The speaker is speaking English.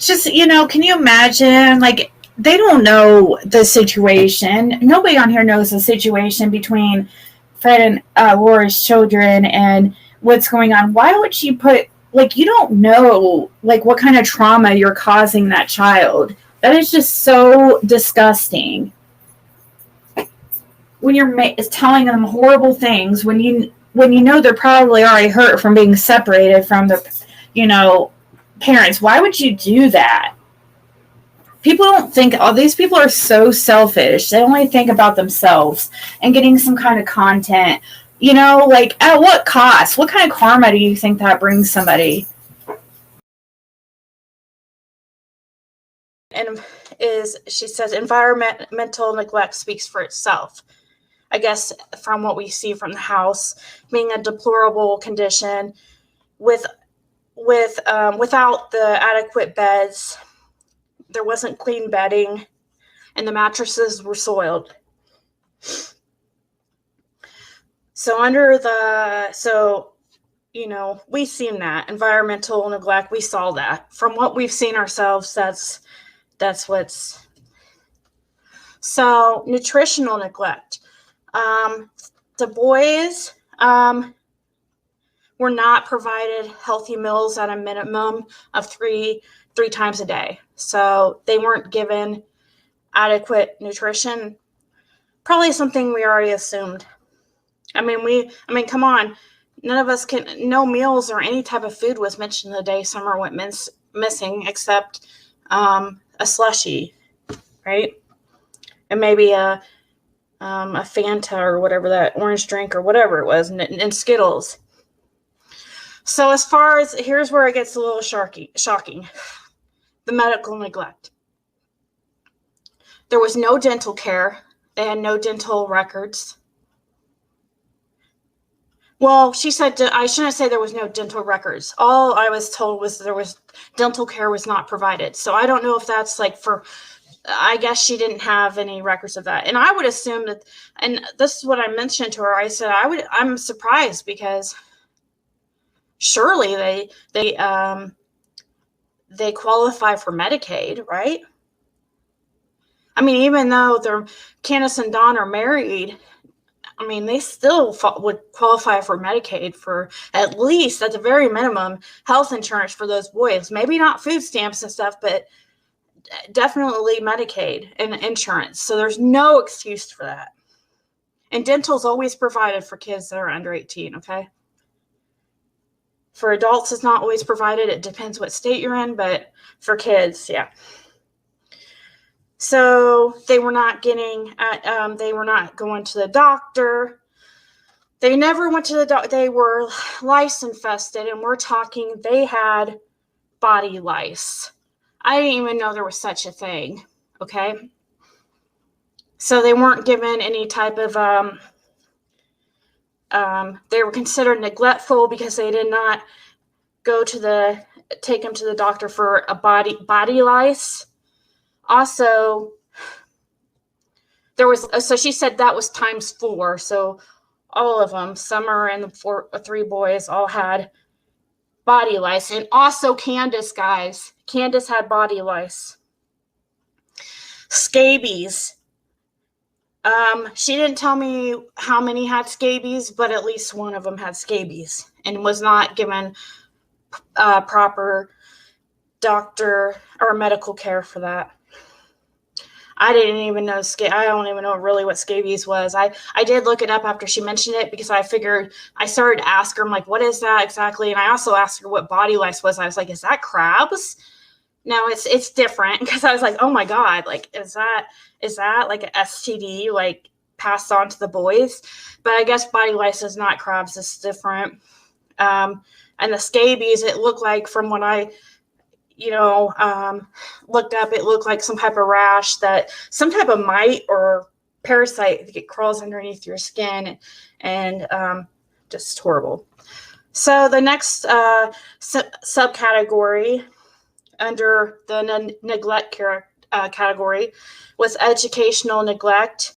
just, can you imagine, like, they don't know the situation. Nobody on here knows the situation between Fred and Laura's children and what's going on. Why would she put, like, you don't know, like, what kind of trauma you're causing that child. That is just so disgusting. When you're telling them horrible things, when you know they're probably already hurt from being separated from their, parents, why would you do that? People don't think, these people are so selfish. They only think about themselves and getting some kind of content. Like, at what cost? What kind of karma do you think that brings somebody? And she says, environmental neglect speaks for itself. I guess from what we see from the house, being a deplorable condition without the adequate beds. There wasn't clean bedding, and the mattresses were soiled. We've seen that environmental neglect. We saw that from what we've seen ourselves. That's what's. So nutritional neglect. The boys were not provided healthy meals at a minimum of three times a day. So they weren't given adequate nutrition. Probably something we already assumed. I mean, come on. None of us no meals or any type of food was mentioned the day Summer went missing, except a slushie, right? And maybe a Fanta or whatever, that orange drink or whatever it was, and Skittles. So here's where it gets a little shocking. The medical neglect. There was no dental care. They had no dental records. Well, she said, I shouldn't say there was no dental records. All I was told was dental care was not provided. So I don't know if that's I guess she didn't have any records of that. And I would assume that, and this is what I mentioned to her. I said, I'm surprised because surely they qualify for Medicaid, right? I mean, even though Candace and Dawn are married, I mean, they still would qualify for Medicaid for at least, at the very minimum, health insurance for those boys. Maybe not food stamps and stuff, but definitely Medicaid and insurance. So there's no excuse for that. And dental is always provided for kids that are under 18, okay? For adults, it's not always provided. It depends what state you're in, but for kids, yeah. So they were not going to the doctor. They never went to the doctor. They were lice infested, and we're talking they had body lice. I didn't even know there was such a thing, okay? So they weren't given any type of, they were considered neglectful because they did not take them to the doctor for a body lice. Also, so she said that was times 4. So all of them, Summer and the 3 boys, all had body lice. And also Candace, guys. Candace had body lice. Scabies. She didn't tell me how many had scabies, but at least one of them had scabies and was not given proper doctor or medical care for that. I didn't even know I don't even know really what scabies was. I did look it up after she mentioned it because I figured, I started to ask her, I'm like, what is that exactly? And I also asked her what body lice was. I was like, is that crabs? No, it's different, because I was like, oh my God, like, is that like an STD, like passed on to the boys? But I guess body lice is not crabs, it's different. And the scabies, it looked like, from when I looked up, it looked like some type of rash, that some type of mite or parasite that crawls underneath your skin, and just horrible. So the next subcategory under the neglect category was educational neglect.